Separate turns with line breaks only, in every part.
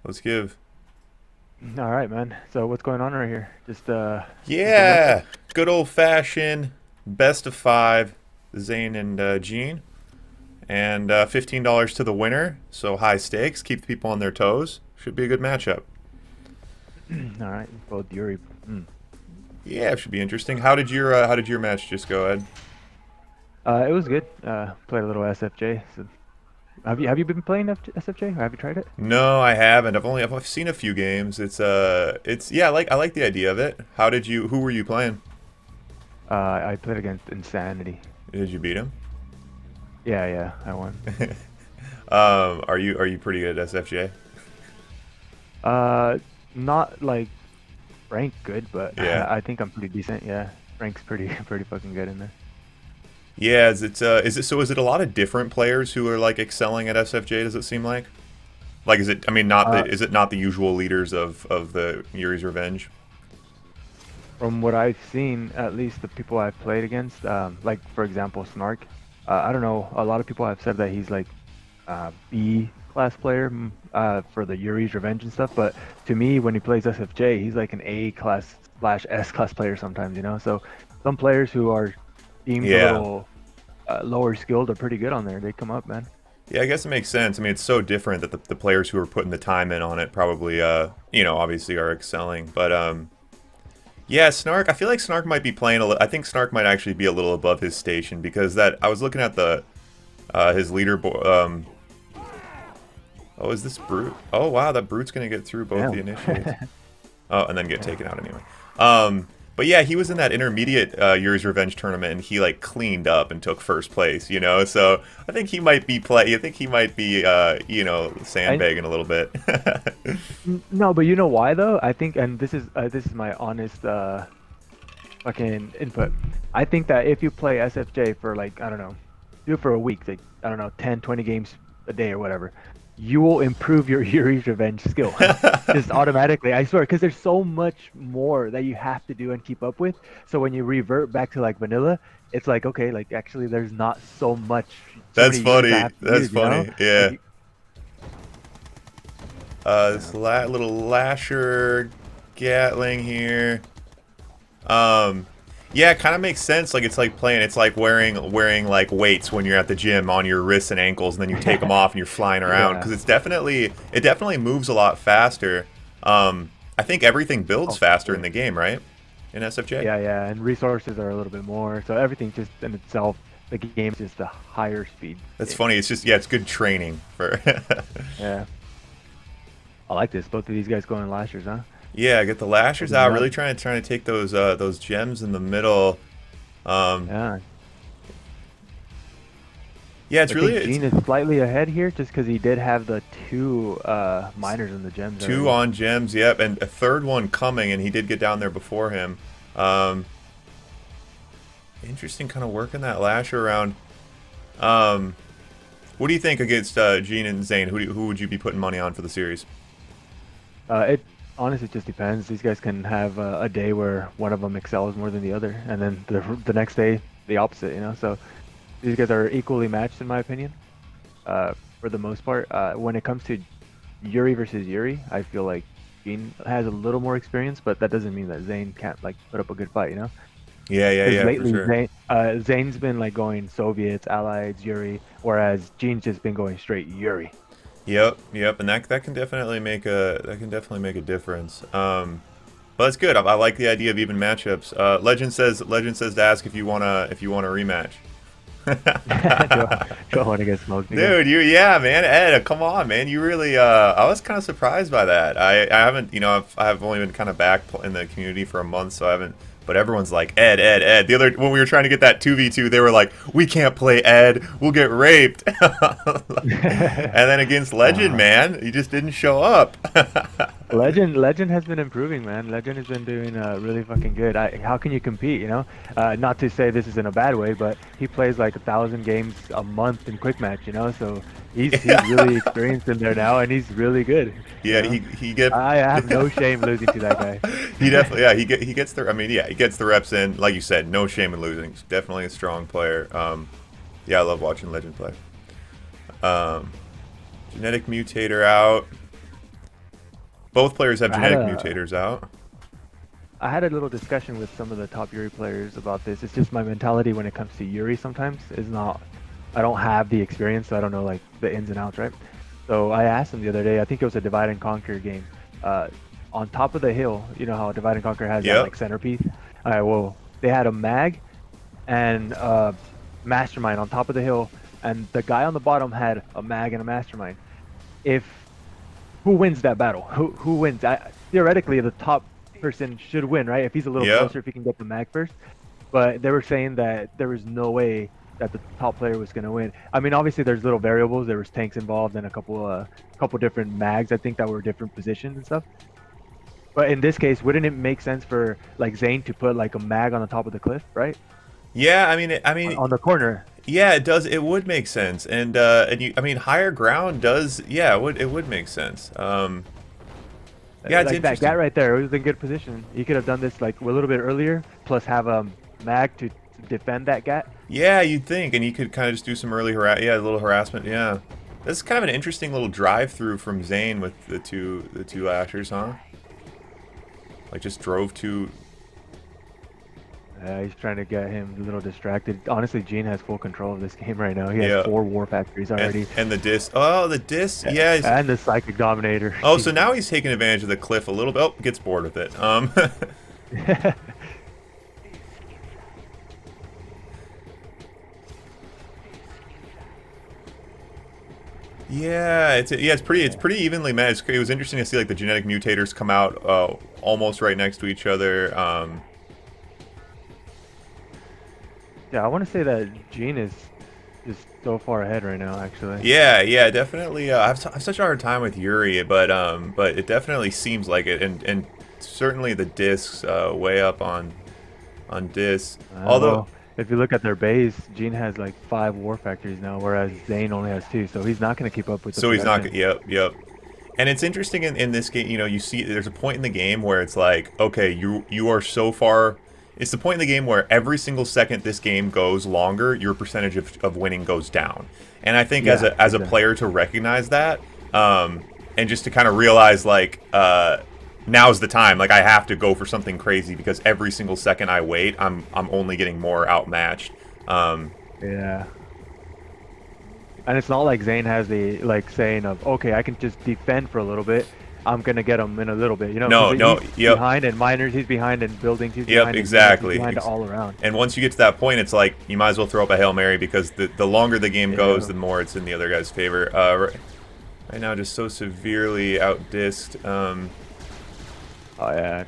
Let's give.
All right, man. So what's going on right here? Just some
Yeah,
matchups.
good old fashioned best of five, Zain and Jeen, and $15 to the winner. So high stakes, keep the people on their toes. Should be a good matchup.
All right, both Yuri.
Yeah, it should be interesting. How did your match just go, Ed?
It was good. Played a little SFJ. So have you been playing SFJ or have you tried it?
No, I haven't. I've seen a few games. It's yeah, I like the idea of it. Who were you playing?
I played against Insanity.
Did you beat him?
Yeah, yeah, I won.
Are you pretty good at SFJ?
Uh, Not like rank good, but
Yeah.
I think I'm pretty decent. Yeah, rank's pretty pretty fucking good in there.
Yeah, is it a lot of different players who are like excelling at SFJ, does it seem like? Like is it I mean not
Uh,
the is it not the usual leaders of the Yuri's Revenge?
from what I've seen, at least the people I've played against, like for example, Snark. I don't know. A lot of people have said that he's like B class player for the Yuri's Revenge and stuff. But to me, when he plays SFJ, he's like an A class slash S class player sometimes, you know. So some players who are deemed a
Yeah.
little lower skilled are pretty good on there. They come up, man.
Yeah, I guess it makes sense. I mean, it's so different that the players who are putting the time in on it probably obviously are excelling. But yeah, Snark, I feel like Snark might be playing I think Snark might actually be a little above his station because that I was looking at the his leaderboard. Oh, is this Brute? Oh, wow, that Brute's going to get through both the
Damn.
initiates. Oh, and then get
Yeah.
taken out anyway. But yeah, he was in that intermediate Yuri's Revenge tournament, and he like cleaned up and took first place. So I think he might be I think he might be
I
sandbagging a little bit.
No, but you know why though? I think, and this is my honest fucking input. I think that if you play SFJ for like, I don't know, do it for a week, like, I don't know, 10, 20 games a day or whatever, you will improve your Yuri's Revenge skill. Just automatically, I swear, because there's so much more that you have to do and keep up with. So when you revert back to like vanilla, it's like, okay, like actually there's not so
That's
many units I
funny.
have to
That's
use, you know?
funny.
Like,
Yeah.
yeah.
This little Lasher Gatling here. Um, yeah, it kind of makes sense. Like it's like playing. It's like wearing like weights when you're at the gym on your wrists and ankles, and then you take them off and you're flying around because
Yeah.
it definitely moves a lot faster. I think everything builds
Oh, for
faster in
sure.
the game, right? In SFJ.
Yeah, yeah, and resources are a little bit more. So everything just in itself, the game is just a higher speed
That's
game.
funny. It's just it's good training for.
Yeah, I like this. Both of these guys going lashers, huh?
Yeah, get the lashers
Opening
out.
up.
Really trying to take those gems in the middle. Um,
Yeah,
yeah, it's
I
really
think
it's
Gene is slightly ahead here just because he did have the two miners in the gems
two
already.
on gems. Yep, and a third one coming, and he did get down there before him. Um, Interesting, kind of working that lasher around. Um, what do you think against Gene and Zayn? Who would you be putting money on for the series?
It honestly just depends. These guys can have a day where one of them excels more than the other, and then the next day the opposite. You know, so these guys are equally matched in my opinion. For the most part. When it comes to Yuri versus Yuri, I feel like Jeen has a little more experience, but that doesn't mean that Zain can't like put up a good fight, you know?
Yeah, yeah,
Because
yeah, for
lately
sure.
Zain's been like going Soviets, Allies, Yuri, whereas Jeen's just been going straight Yuri.
Yep, yep, and that can definitely make a difference. But that's good. I like the idea of even matchups. Legend says to ask if you want a rematch.
Do I want to get smoked again?
Dude, yeah, man, Ed, come on, man. You really, I was kind of surprised by that. I haven't, I've only been kind of back in the community for a month, so I haven't. But everyone's like Ed, Ed, Ed. The other when we were trying to get that 2v2, they were like, "We can't play Ed. We'll get raped." And then against Legend,
uh,
man, he just didn't show up.
Legend has been improving, man. Legend has been doing really fucking good. How can you compete, you know? Not to say this is in a bad way, but he plays like 1,000 games a month in quick match, you know? So he's really experienced in there now, and he's really good, you
Yeah,
know?
he get
I have no shame losing to that guy.
he definitely yeah he gets the I mean yeah he gets the reps in, like you said, no shame in losing. He's definitely a strong player. Yeah, I love watching Legend play. um Genetic mutator out. Both players have
I had
genetic
a
mutators out.
I had a little discussion with some of the top Yuri players about this. It's just my mentality when it comes to Yuri sometimes is not. I don't have the experience, so I don't know like the ins and outs, right? So I asked them the other day. I think it was a divide and conquer game. Uh, on top of the hill, you know how divide and conquer has that
Yep.
like centerpiece. All right, well they had a mag and mastermind on top of the hill, and the guy on the bottom had a mag and a mastermind. If who wins that battle? Who wins? Theoretically, the top person should win, right? If he's a little
Yep.
closer, if he can get the mag first. But they were saying that there was no way that the top player was going to win. I mean, obviously there's little variables. There was tanks involved and a couple different mags. I think that were different positions and stuff. But in this case, wouldn't it make sense for like Zain to put like a mag on the top of the cliff, right?
Yeah. I mean,
On the corner.
yeah. It does. It would make sense. And you. I mean, higher ground does. Yeah. It would make sense. Yeah. It's
Like that guy
interesting.
right there, it was in good position. He could have done this like a little bit earlier, plus have a mag to defend that guy.
Yeah. You'd think, and you could kind of just do some early yeah, a little harassment. Yeah. This is kind of an interesting little drive through from Zayn with the two Ashers, huh? Like just drove to.
He's trying to get him a little distracted. Honestly, Jeen has full control of this game right now. He has
Yeah.
4 war factories already,
And the disc. Oh, the disc. Yeah.
and the psychic dominator.
Oh, so now he's taking advantage of the cliff a little bit. Oh, gets bored with it. Yeah, it's pretty evenly matched. It was interesting to see like the genetic mutators come out almost right next to each other.
Yeah, I want to say that Jeen is just so far ahead right now. Actually,
Yeah, definitely. I have such a hard time with Yuri, but it definitely seems like it, and certainly the discs way up on discs. Although,
well, if you look at their base, Jeen has like 5 war factories now, whereas Zayn only has 2. So he's not going to keep up with the
so he's not.
production.
Yep. And it's interesting in this game, you see there's a point in the game where it's like, okay, you are so far. It's the point in the game where every single second this game goes longer, your percentage of winning goes down. And I think
Yeah,
as a
exactly.
player to recognize that, and just to kind of realize like, now's the time. Like I have to go for something crazy because every single second I wait, I'm only getting more outmatched. Um,
Yeah. And it's not like Zayn has the like saying of, okay, I can just defend for a little bit. I'm gonna get him in a little bit, because
no, no,
he's
yep,
behind in miners, he's behind in buildings, he's
yep,
behind in units, he's
exactly.
behind all around.
And once you get to that point, it's like you might as well throw up a Hail Mary because the longer the game goes,
Yeah.
the more it's in the other guy's favor. Right now, just so severely outdisced.
Oh yeah.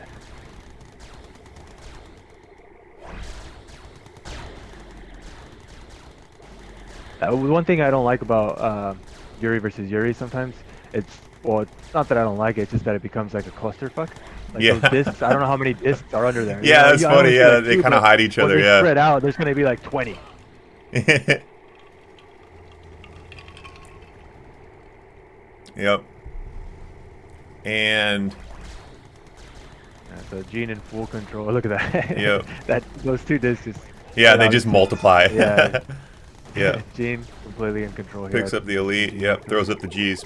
One thing I don't like about Yuri versus Yuri sometimes, it's not that I don't like it, it's just that it becomes like a clusterfuck. Like those
Yeah,
discs, I don't know how many discs are under there.
yeah, that's
I only
funny.
see
Yeah,
like
they
2,
kind of
but
hide each
when
other.
they
Yeah.
spread out, there's gonna be like 20.
Yep. And
So Gene in full control. Look at that.
yep.
Those 2 discs just
Yeah,
spread
they
out
just
into.
multiply.
Yeah.
Yeah.
Gene completely in control here. I
Picks up
think
the elite.
Gene
Yep.
has
Throws up the G's.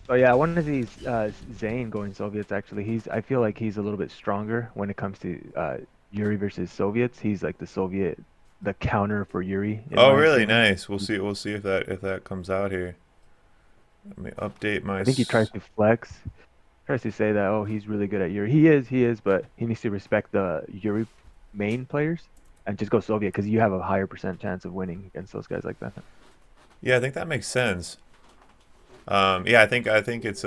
Oh yeah, I wanted to see Zayn going Soviets actually. I feel like he's a little bit stronger when it comes to Yuri versus Soviets. He's like the counter for Yuri in
Oh,
my
really?
opinion.
Nice. We'll see. We'll see if that comes out here. Let me update my.
I think he tries to flex, tries to say that, oh, he's really good at Yuri. He is, but he needs to respect the Yuri main players and just go Soviet because you have a higher percent chance of winning against those guys like that.
Yeah, I think that makes sense. Yeah, I think it's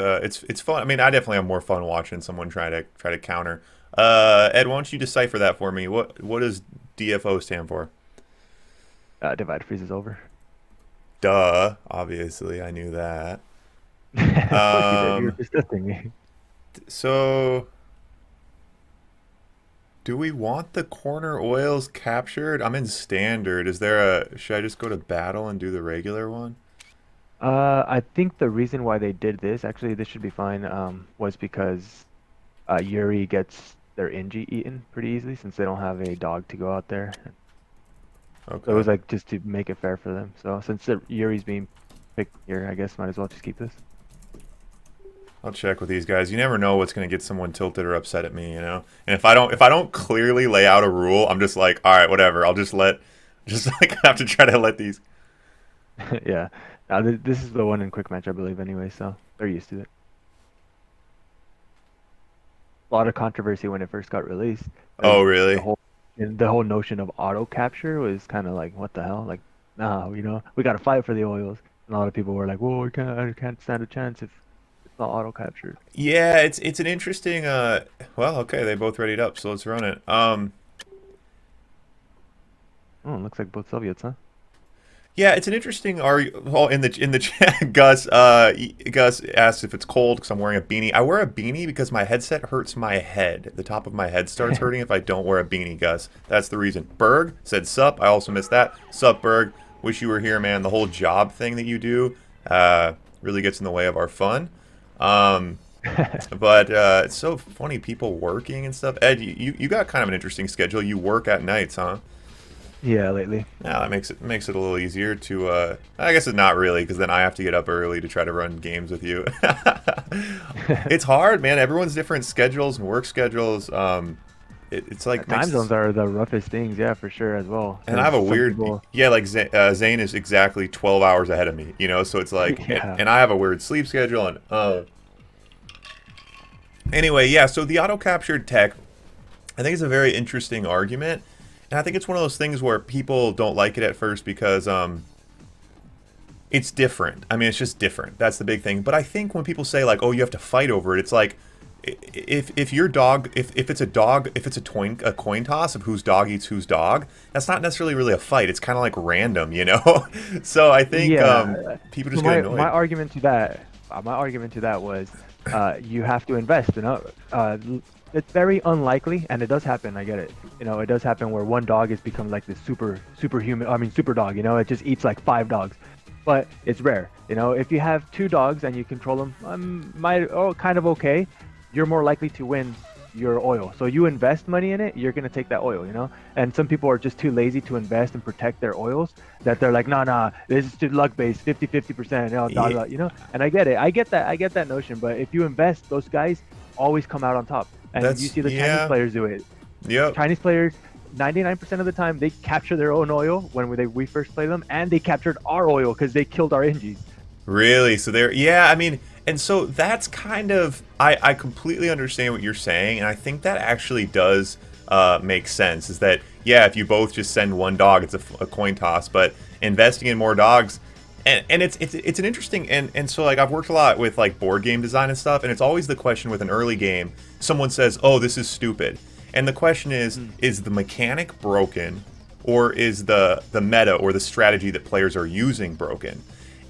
fun. I mean, I definitely have more fun watching someone try to counter. Ed, why don't you decipher that for me? What does DFO stand for?
Divide freezes over.
Duh. Obviously, I knew that.
Of course you did. You were
Um,
just testing me.
so do we want the corner oils captured? I'm in standard. Should I just go to battle and do the regular one?
I think the reason why they did this, actually, this should be fine, was because Yuri gets their Inji eaten pretty easily since they don't have a dog to go out there. So it
Okay.
was like just to make it fair for them. So since Yuri's being pick here. I guess might as well just keep this.
I'll check with these guys. You never know what's gonna get someone tilted or upset at me, you know. And if I don't clearly lay out a rule, I'm just like, all right, whatever. I'll just like have to try to let these.
Yeah. This is the one in quick match, I believe, anyway, so they're used to it. A lot of controversy when it first got released.
Oh,
The
really?
whole and the whole notion of auto capture was kind of like, what the hell? Like, nah, we got to fight for the oils. And a lot of people were like, well, I can't stand a chance if it's not auto captured.
Yeah, it's an interesting. Well, okay, they both readied up, so let's run it.
Oh, looks like both Soviets, huh?
Yeah, it's an interesting well, in the chat, Gus asked if it's cold because I'm wearing a beanie. I wear a beanie because my headset hurts my head. The top of my head starts hurting if I don't wear a beanie, Gus. That's the reason. Berg said sup. I also missed that. Sup, Berg. Wish you were here, man. The whole job thing that you do really gets in the way of our fun. Um, but it's so funny, people working and stuff. Ed, you got kind of an interesting schedule. You work at nights, huh?
Yeah, lately.
Yeah, that makes it a little easier to. I guess it's not really, because then I have to get up early to try to run games with you. It's hard, man. Everyone's different schedules and work schedules. It's like
Time zones are the roughest things, yeah, for sure as well.
and I have
'Cause
a
some
weird,
people,
yeah, like Zain is exactly 12 hours ahead of me, you know. So it's like,
yeah,
and I have a weird sleep schedule, and anyway, yeah. So the auto captured tech, I think it's a very interesting argument. And I think it's one of those things where people don't like it at first because it's different. I mean, it's just different. That's the big thing. But I think when people say like, "Oh, you have to fight over it," it's like if your dog, if it's a dog, if it's a coin toss of whose dog eats whose dog, that's not necessarily really a fight. It's kind of like random, you know. So I think
yeah.
people
So
just get
my
annoyed.
argument to that was, you have to invest. It's very unlikely, and it does happen. I get it. It does happen where one dog has become like this superhuman. I mean, super dog. It just eats like five dogs, but it's rare. If you have two dogs and you control them, kind of okay. You're more likely to win your oil. So you invest money in it, you're gonna take that oil. And some people are just too lazy to invest and protect their oils that they're like, nah, this is too luck based, 50-50%,
Yeah,
And I get it. I get that notion. But if you invest, those guys always come out on top. And you
that's
see the Chinese
yeah,
players do it.
yep.
Chinese players, 99% of the time, they capture their own oil when we first play them, and they captured our oil because they killed our NGs.
Really? So there, yeah, I mean, and so that's kind of, I completely understand what you're saying, and I think that actually does make sense. Is that, yeah, if you both just send one dog, it's a coin toss, but investing in more dogs, and it's an interesting, and so like I've worked a lot with like board game design and stuff, and it's always the question with an early game, someone says, oh, this is stupid. And the question is the mechanic broken, or is the meta or the strategy that players are using broken?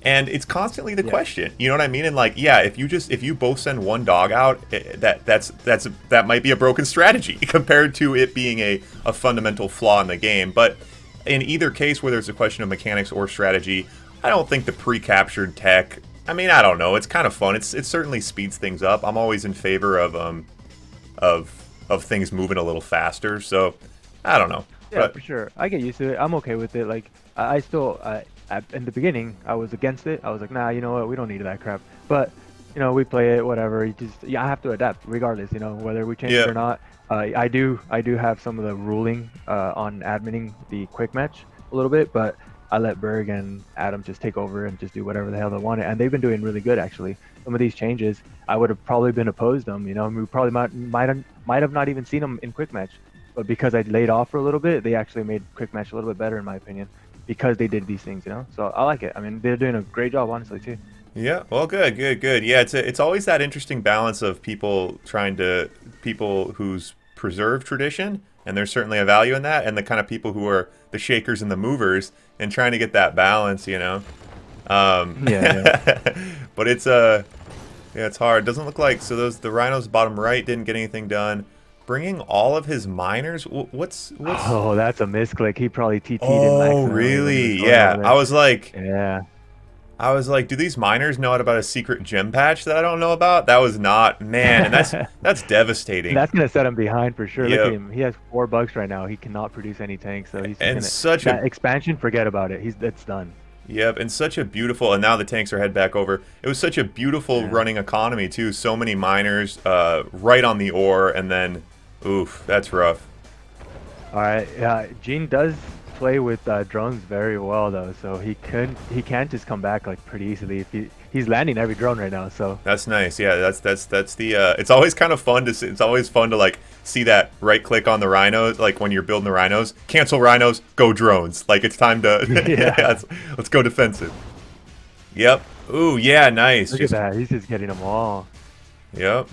And it's constantly the
Yeah.
question, you know what I mean? And like, yeah, if you both send one dog out, that might be a broken strategy compared to it being a fundamental flaw in the game. But in either case, whether it's a question of mechanics or strategy, I don't think the pre-captured tech. I mean, I don't know. It's kind of fun. It certainly speeds things up. I'm always in favor of things moving a little faster. So I don't know,
Yeah,
but
for sure. I get used to it. I'm okay with it. Like, I still, in the beginning, I was against it. I was like, nah, you know what? We don't need that crap. But, we play it, whatever. Yeah, I have to adapt regardless, whether we change it
yeah,
or not. I do have some of the ruling on adminning the quick match a little bit, but I let Berg and Adam just take over and just do whatever the hell they wanted. And they've been doing really good, actually. Some of these changes, I would have probably been opposed them. We probably might have not even seen them in quick match. But because I laid off for a little bit, they actually made quick match a little bit better in my opinion, because they did these things. So I like it. I mean, they're doing a great job, honestly, too.
yeah. Well, good, good, good. Yeah, it's always that interesting balance of people who's preserve tradition, and there's certainly a value in that, and the kind of people who are the shakers and the movers, and trying to get that balance, you know.
Yeah, yeah.
But yeah, it's hard. Doesn't look like the rhinos bottom right didn't get anything done. Bringing all of his miners. What's?
Oh, that's a misclick. He probably TT'd in
Oh,
maximally when he was
really?
going over
Yeah.
there. Yeah.
I was like, do these miners know about a secret gem patch that I don't know about? That was not, man, and that's devastating.
That's gonna set him behind for sure. Look at
Yep.
him. He has 4 bucks right now. He cannot produce any tanks, so he's just
And
gonna
such a
that expansion. Forget about it. That's done.
Yep, and such a beautiful, and now the tanks are head back over. It was such a beautiful
Yeah.
running economy too. So many miners right on the ore, and then, oof, that's rough.
All right. Yeah, Jeen does play with drones very well though, so he can just come back like pretty easily if he's landing every drone right now. So
That's nice. Yeah, that's the. It's always kind of fun to see. It's always fun to like see that right click on the rhinos, like when you're building the rhinos. Cancel rhinos, go drones. Like it's time to. Yeah,
yeah.
let's go defensive. Yep. Ooh, yeah, nice.
Look at that. He's just getting them all.
Yep.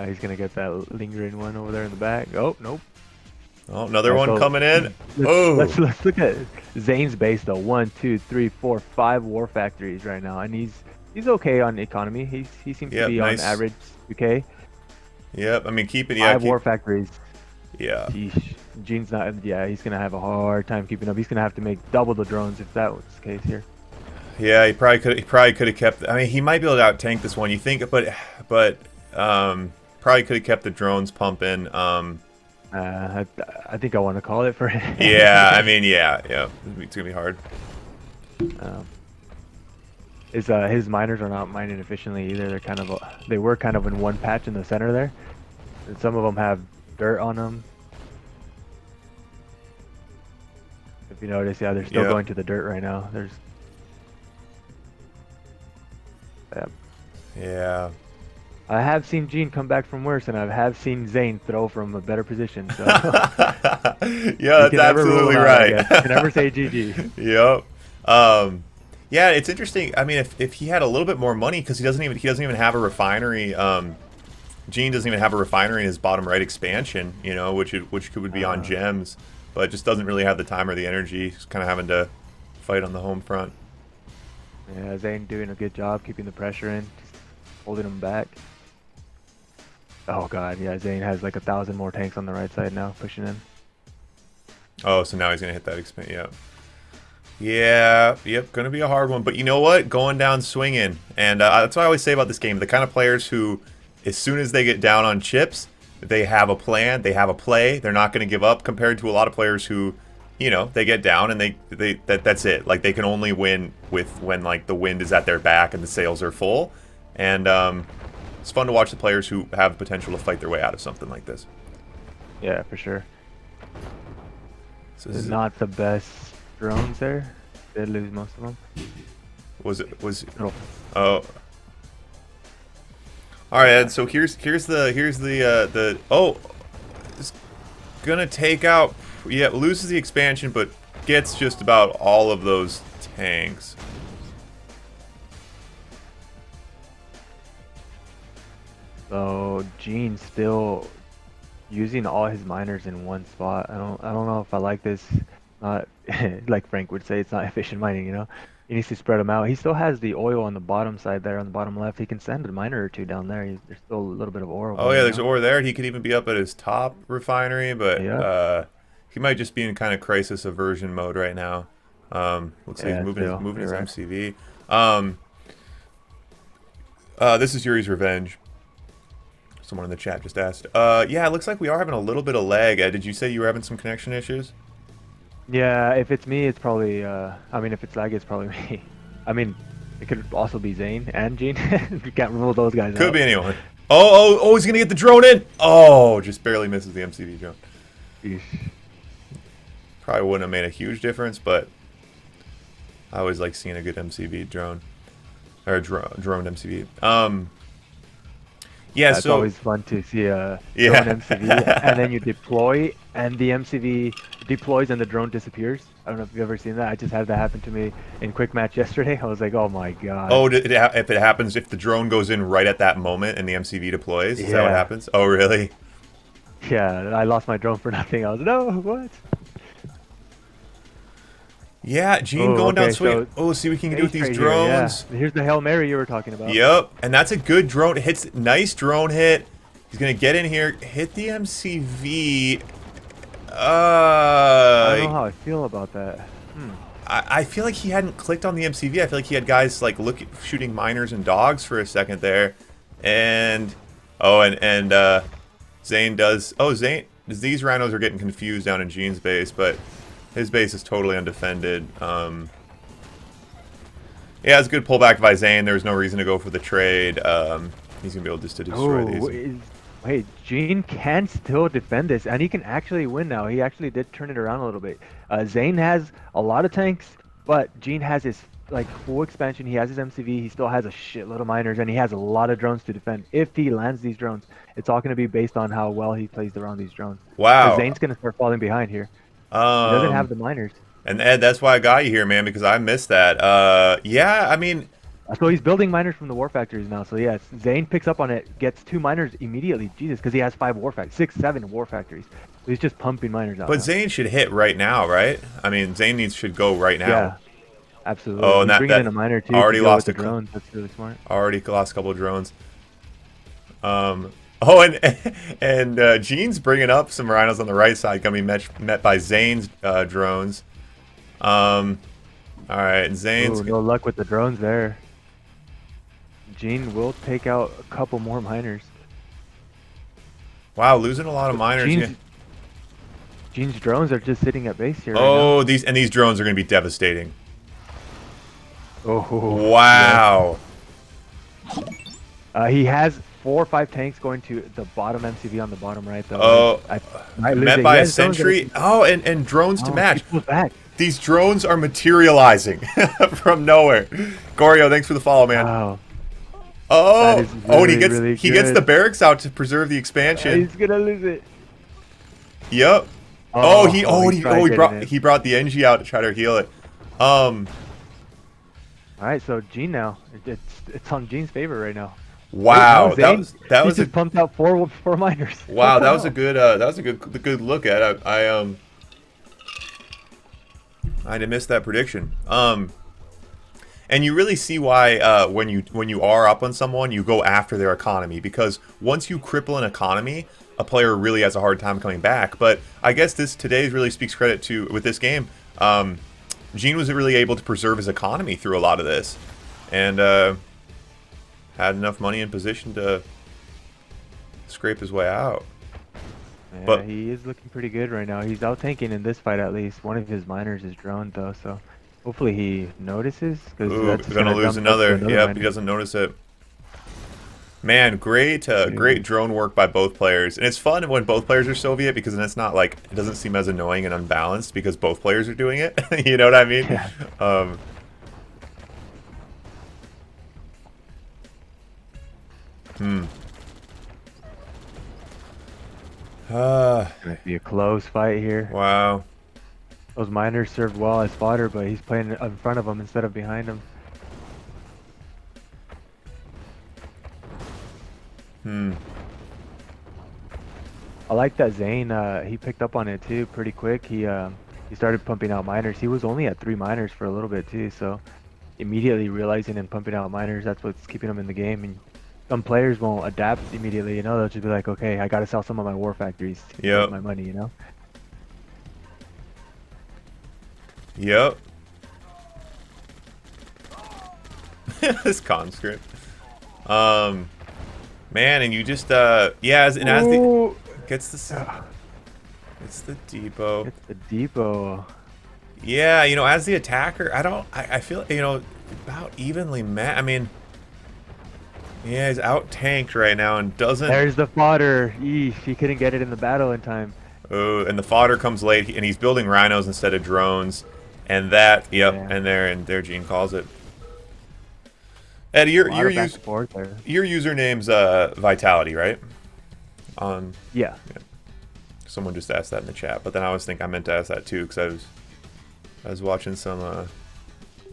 He's gonna get that lingering one over there in the back. Oh nope.
Oh, another
All right,
one
so
coming in.
let's
Oh.
let's look at Zane's base though. 1, 2, 3, 4, 5 war factories right now, and he's okay on economy. He seems to
Yep.
be on
Nice.
average UK.
Yep. I mean, keep it. Yeah.
5
Keep.
war factories.
Yeah.
Sheesh. Gene's not. Yeah, he's gonna have a hard time keeping up. He's gonna have to make double the drones if that was the case here.
Yeah. He probably could. He probably could have kept. I mean, he might be able to out tank this one. You think? But probably could have kept the drones pumping.
I think I want to call it for him.
Yeah. I mean, yeah. It's gonna be hard.
Um, his miners are not mining efficiently either. They were kind of in one patch in the center there, and some of them have dirt on them. If you notice, yeah, they're still
Yeah.
going to the dirt right now. Yeah.
Yeah.
I have seen Jeen come back from worse, and I have seen Zain throw from a better position. So
Yeah,
you
that's
can never rule
absolutely
him out, I
right.
guess. You can never say GG.
Yep. Yeah, it's interesting. I mean, if he had a little bit more money, because he doesn't even have a refinery. Gene doesn't even have a refinery in his bottom right expansion. You know, which would be on gems, but just doesn't really have the time or the energy. He's kind of having to fight on the home front.
Yeah, Zayn doing a good job keeping the pressure in, just holding him back. Oh god, yeah, Zayn has like 1,000 more tanks on the right side now, pushing in.
Oh, so now he's gonna hit that expand. Yep. Yeah, yep, gonna be a hard one. But you know what? Going down swinging, and that's what I always say about this game. The kind of players who, as soon as they get down on chips, they have a plan, they have a play. They're not gonna give up. Compared to a lot of players who, you know, they get down and that's it. Like they can only win with when like the wind is at their back and the sails are full. And it's fun to watch the players who have potential to fight their way out of something like this.
Yeah, for sure.
So
This is not the best drones there. Did lose most of them.
was
Oh.
oh. All right, Ed. So here's the oh, it's gonna take out. Yeah, loses the expansion, but gets just about all of those tanks.
So Gene's still using all his miners in one spot. I don't know if I like this. Not like Frank would say, it's not efficient mining, you know. He needs to spread them out. He still has the oil on the bottom side there, on the bottom left. He can send a miner or two down there. There's still a little bit of oil.
Oh yeah, there's ore there. He could even be up at his top refinery, but
Yeah.
he might just be in kind of crisis aversion mode right now. Looks like
Yeah,
he's moving
still,
moving his
you're right.
MCV. This is Yuri's revenge. Someone in the chat just asked. Yeah, it looks like we are having a little bit of lag. Did you say you were having some connection issues?
Yeah, if it's me, it's probably. I mean, if it's lag, it's probably me. I mean, it could also be Zayn and Gene. You can't rule those guys out.
Could be anyone. Oh, he's gonna get the drone in. Oh, just barely misses the MCV drone.
Yeesh.
Probably wouldn't have made a huge difference, but I always like seeing a good MCV drone or drone MCV. Yeah,
It's
so
always fun to see a
Yeah.
drone MCV, and then you deploy, and the MCV deploys and the drone disappears. I don't know if you've ever seen that. I just had that happen to me in quick match yesterday. I was like, oh my god.
oh, if it happens, if the drone goes in right at that moment and the MCV deploys, is that what
Yeah.
happens? Oh, really?
Yeah, I lost my drone for nothing. I was no, what?
Yeah, Gene
Oh,
going down
okay,
swing.
so
Oh, see what we can do with these
Ace right here,
drones.
yeah. Here's the Hail Mary you were talking about.
Yep, and that's a good drone. It hits, nice drone hit. He's gonna get in here, hit the MCV.
I don't know how I feel about that.
I feel like he hadn't clicked on the MCV. I feel like he had guys like shooting miners and dogs for a second there, and Zayn does. Oh, Zayn. These rhinos are getting confused down in Gene's base, but his base is totally undefended. Yeah, it's a good pullback by Zain. There was no reason to go for the trade. He's gonna be able just to destroy
Oh,
these.
wait, Jeen can still defend this, and he can actually win now. He actually did turn it around a little bit. Zayn has a lot of tanks, but Jeen has his like full expansion. He has his MCV. He still has a shitload of miners, and he has a lot of drones to defend. If he lands these drones, it's all going to be based on how well he plays around these drones. Because
Wow.
Zayn's going to start falling behind here. He doesn't have
Um,
the miners.
and Ed, that's why I got you here, man, because I missed that. Yeah, I mean,
So he's building miners from the war factories now. So yes, Zayn picks up on it, gets 2 miners immediately. Jesus, because he has 5 war factories, 6, 7 war factories. So he's just pumping miners out
but
now.
Zayn should hit right now, right? I mean, Zayn needs should go right now.
Yeah, absolutely.
Oh, and
He's bringing in
that
a miner too to
already
deal with
lost
the drones. That's really smart.
already lost a couple of drones. Oh, and Gene's bringing up some rhinos on the right side, gonna be met by Zayn's drones. All right, Zayn's.
Ooh, no luck with the drones there. Jeen will take out a couple more miners.
Wow, losing a lot of miners. Yeah.
Jeen's drones are just sitting at base here right now.
Oh, these drones are gonna be devastating.
Oh,
Wow.
yeah. He has 4 or 5 tanks going to the bottom MCV on the bottom right though.
Oh,
I might lose
met
it.
by
He
a
has drones that
sentry. Oh, and drones to
oh,
match.
he pulls back.
These drones are materializing from nowhere. Gorio, thanks for the follow, man.
Wow. That
Oh,
is
oh, and
really, really
he gets the
good.
barracks out to preserve the expansion.
He's gonna lose it.
Yep.
Tried
He brought the NG out to try to heal it.
All right, so Jeen now. It's on Jeen's favor right now.
Wow,
Wait, no, Zayn,
that
he
was a
just pumped out four miners.
wow,
What the
that was a
hell?
good look at it. I missed that prediction. And you really see why when you are up on someone, you go after their economy, because once you cripple an economy, a player really has a hard time coming back. But I guess today's really speaks credit to with this game. Jeen was really able to preserve his economy through a lot of this, and had enough money in position to scrape his way out.
Yeah,
But
he is looking pretty good right now. He's out tanking in this fight at least. One of his miners is droned though, so hopefully he notices because
ooh,
that's just
gonna lose
dump us to
another.
another
Yep, he
miner.
doesn't notice it. Man, great
Yeah.
drone work by both players. And it's fun when both players are Soviet, because then it's not like, it doesn't seem as annoying and unbalanced because both players are doing it. You know what I mean?
Yeah.
Um, hmm.
Might be a close fight here.
Wow.
Those miners served well as fodder, but he's playing in front of them instead of behind him.
Hmm.
I like that Zayn, he picked up on it too pretty quick. He started pumping out miners. He was only at 3 miners for a little bit too, so immediately realizing and pumping out miners, that's what's keeping him in the game. And some players won't adapt immediately, you know, they'll just be like, okay, I gotta sell some of my war factories to get
Yep.
my money, you know?
Yep. This conscript. Man, and you just yeah, as the
Ooh.
gets it's the depot.
It's the depot.
Yeah, as the attacker, I feel, about evenly met. I mean, yeah, he's out tanked right now and doesn't.
There's the fodder. Eesh, he couldn't get it in the battle in time.
Oh, and the fodder comes late, and he's building rhinos instead of drones, and that, yep,
Yeah.
and there, Gene calls it. Ed,
A lot of back and forth there.
your username's Vitality, right?
Yeah.
Someone just asked that in the chat, but then I meant to ask that too, because I was watching some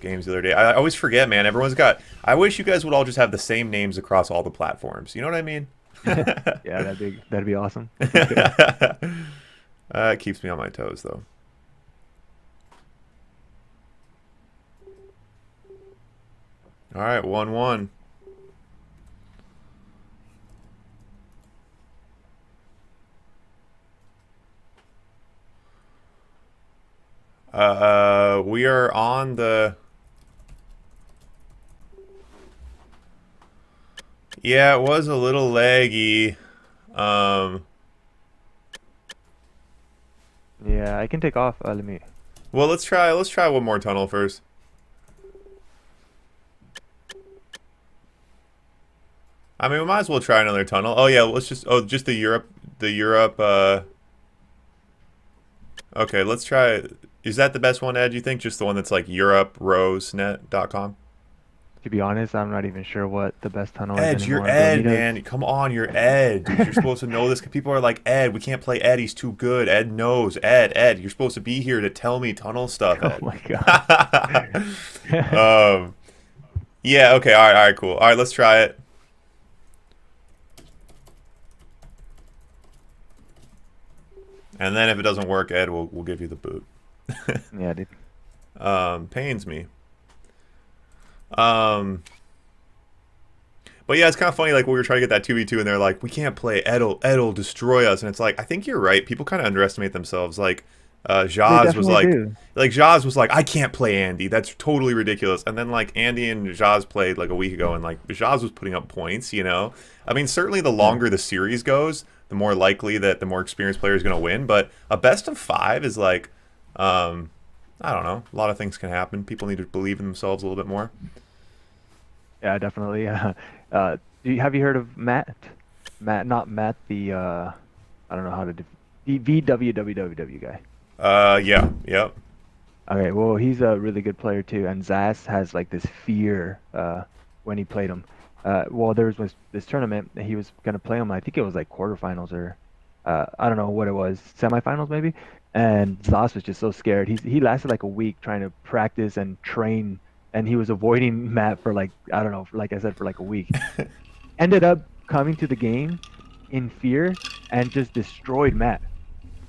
games the other day. I always forget, man. I wish you guys would all just have the same names across all the platforms. You know what I mean?
Yeah, that'd be awesome.
It keeps me on my toes, though. All right, 1-1. We are on the... Yeah, it was a little laggy.
Yeah, I can take off. Let me.
Well, let's try one more tunnel first. I mean, we might as well try another tunnel. Oh yeah, let's just just the Europe. Okay, let's try. Is that the best one, Ed? You think just the one that's like europerosenet.com?
To be honest, I'm not even sure what the best tunnel is
Ed, you're
anymore. But he
Ed,
does.
man. Come on, you're Ed, dude. You're supposed to know this. People are like, Ed, we can't play Ed. He's too good. Ed knows. Ed, you're supposed to be here to tell me tunnel stuff,
Oh
Ed.
my god.
um, yeah. Okay. All right. Cool. All right. Let's try it. And then if it doesn't work, Ed, we'll give you the boot.
Yeah, dude.
Pains me. Um, but yeah, it's kind of funny. Like when we were trying to get that 2v2, and they're like, "We can't play. Ed'll destroy us." And it's like, I think you're right. People kind of underestimate themselves. Like,
They
Jaz was
definitely do.
Jaz was like, "I can't play Andy. That's totally ridiculous." And then like Andy and Jaz played like a week ago, and like Jaz was putting up points. You know, I mean, certainly the
Yeah.
longer the series goes, the more likely that the more experienced player is going to win. But a best of five is like, I don't know. A lot of things can happen. People need to believe in themselves a little bit more.
Yeah, definitely. Have you heard of Matt? Matt, not Matt, the I don't know how to the VWWW guy.
Yeah, yep.
Okay, well, he's a really good player too, and Zas has like this fear when he played him. Well, there was this tournament that he was gonna play him. I think it was like quarterfinals or I don't know what it was, semifinals maybe. And Zas was just so scared. He lasted like a week trying to practice and train, and he was avoiding Matt for like I don't know, for, like I said, for like a week. Ended up coming to the game in fear and just destroyed Matt.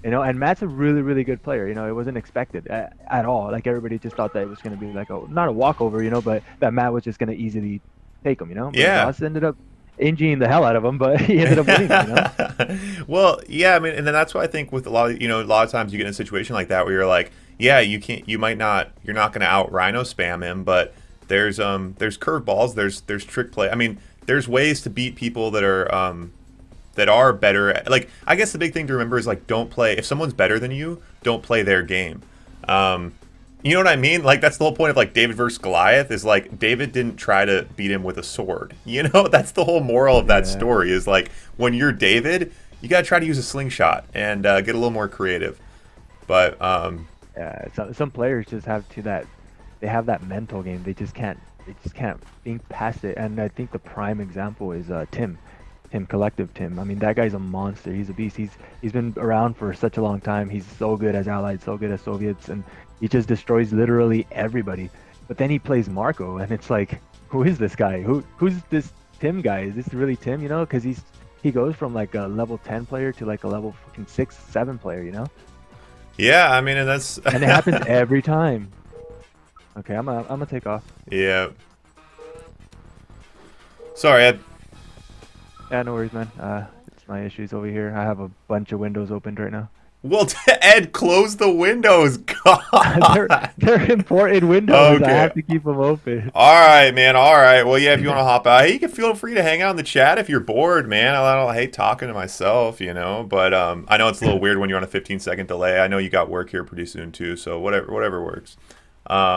And Matt's a really, really good player. It wasn't expected at all. Like everybody just thought that it was going to be like not a walkover, but that Matt was just going to easily take him. But
Yeah.
Zoss ended up injuring the hell out of him, but he ended up winning him.
Well, yeah, I mean, and then that's why I think with a lot of times you get in a situation like that where you're like, yeah, you're not going to out Rhino spam him, but there's curveballs, there's trick play. I mean, there's ways to beat people that are better. Like, I guess the big thing to remember is like, don't play if someone's better than you, don't play their game. Um, you know what I mean? Like that's the whole point of like David versus Goliath is like David didn't try to beat him with a sword. You know, that's the whole moral of that
Yeah,
story is like when you're David, you gotta try to use a slingshot and get a little more creative. But
yeah. Some players just have to that. They have that mental game. They just can't. They just can't think past it. And I think the prime example is Tim. Tim Collective Tim. I mean, that guy's a monster. He's a beast. He's been around for such a long time. He's so good as allies, so good as Soviets, and he just destroys literally everybody. But then he plays Marco, and it's like, who is this guy? Who's this Tim guy? Is this really Tim? Because he goes from like a level 10 player to like a level fucking 6, 7 player.
yeah, I mean, and that's
And it happens every time. Okay, I'm gonna take off.
yeah. Sorry, Ed.
Yeah, no worries, man. It's my issues over here. I have a bunch of windows opened right now.
Well, Ed, close the windows.
they're
God.
they're important windows. I
Okay.
have to keep them open.
All right, man. All right. Well, yeah, if you want to hop out, hey, you can feel free to hang out in the chat if you're bored, man. I hate talking to myself, but I know it's a little weird when you're on a 15-second delay. I know you got work here pretty soon too, so whatever works.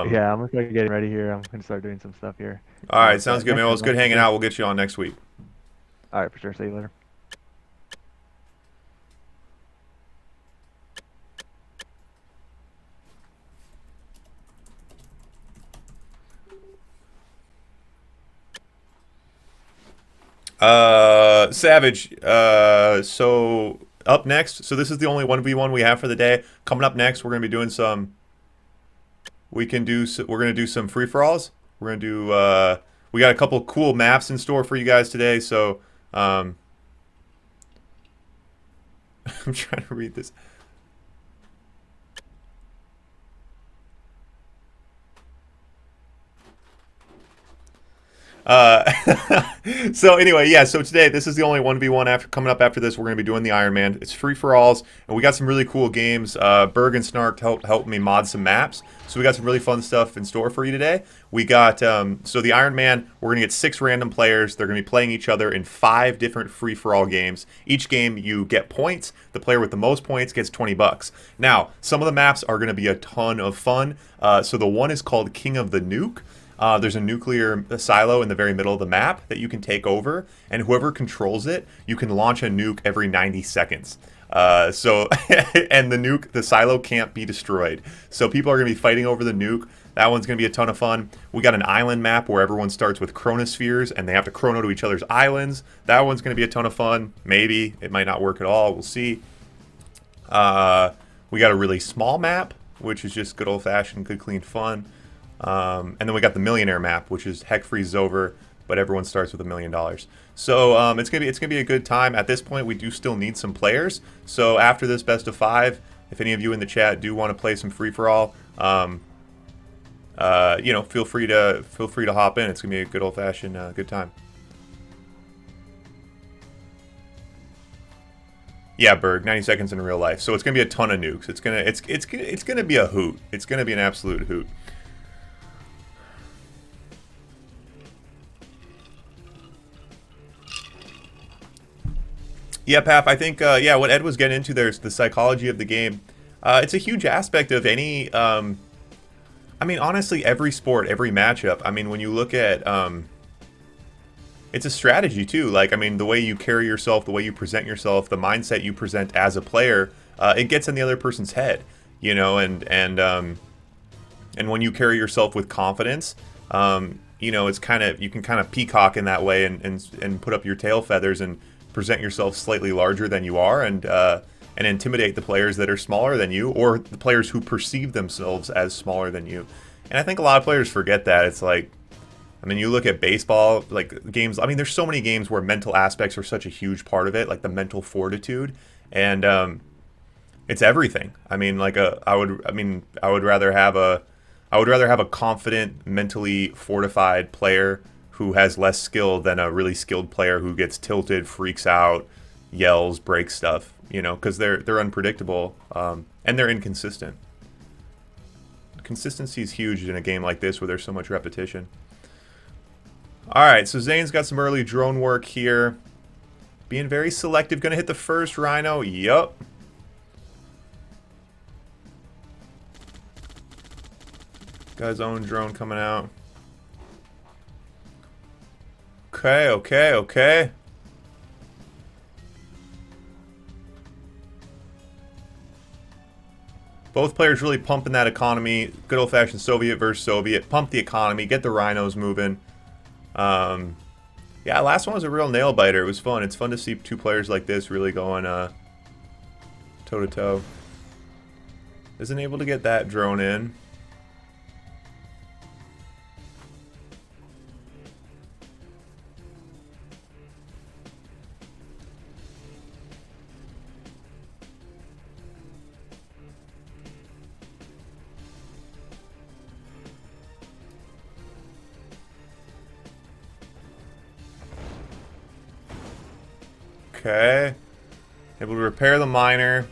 Yeah, I'm gonna start getting ready here. I'm gonna start doing some stuff here.
All right, sounds
But
good, man.
next
Well,
time,
it's good
man, for
hanging
sure.
out. We'll get you on next week.
All right, for sure. See you later.
Savage. So up next. So this is the only 1v1 we have for the day. Coming up next, we're gonna be doing some. We're gonna do some free for alls. We're gonna do. We got a couple cool maps in store for you guys today. So I'm trying to read this. Uh, so anyway, yeah. So today, this is the only 1v1 after coming up after this. We're gonna be doing the Iron Man. It's free for alls, and we got some really cool games. Berg and Snark helped me mod some maps, so we got some really fun stuff in store for you today. We got so the Iron Man. We're gonna get 6 random players. They're gonna be playing each other in 5 different free for all games. Each game you get points. The player with the most points gets $20. Now, some of the maps are gonna be a ton of fun. So the one is called King of the Nuke. There's a nuclear silo in the very middle of the map that you can take over, and whoever controls it, you can launch a nuke every 90 seconds. And the silo can't be destroyed. So people are going to be fighting over the nuke. That one's going to be a ton of fun. We got an island map where everyone starts with chronospheres, and they have to chrono to each other's islands. That one's going to be a ton of fun. Maybe. It might not work at all. We'll see. We got a really small map, which is just good old-fashioned, good, clean fun. And then we got the millionaire map, which is heck freezes over, but everyone starts with $1 million. So it's gonna be a good time. At this point, we do still need some players. So after this best of 5, if any of you in the chat do want to play some free for all, feel free to hop in. It's gonna be a good old-fashioned good time. Yeah, Berg, 90 seconds in real life. So it's gonna be a ton of nukes. It's gonna be a hoot. It's gonna be an absolute hoot. Yeah, Pap, I think, what Ed was getting into there is the psychology of the game. It's a huge aspect of any, honestly, every sport, every matchup. I mean, when you look at, it's a strategy, too. Like, the way you carry yourself, the way you present yourself, the mindset you present as a player, it gets in the other person's head, and when you carry yourself with confidence, it's kind of, you can kind of peacock in that way and put up your tail feathers and present yourself slightly larger than you are, and intimidate the players that are smaller than you, or the players who perceive themselves as smaller than you. And I think a lot of players forget that. It's like, you look at baseball, like games. There's so many games where mental aspects are such a huge part of it, like the mental fortitude, and it's everything. I would rather have a confident, mentally fortified player who has less skill than a really skilled player who gets tilted, freaks out, yells, breaks stuff, because they're unpredictable, and they're inconsistent. Consistency is huge in a game like this where there's so much repetition. Alright, so Zane's got some early drone work here. Being very selective. Gonna hit the first rhino. Yup. Got his own drone coming out. Okay. Both players really pumping that economy. Good old-fashioned Soviet versus Soviet. Pump the economy. Get the rhinos moving. Yeah, last one was a real nail-biter. It was fun. It's fun to see two players like this really going toe-to-toe. Isn't able to get that drone in. Okay. Able to repair the miner.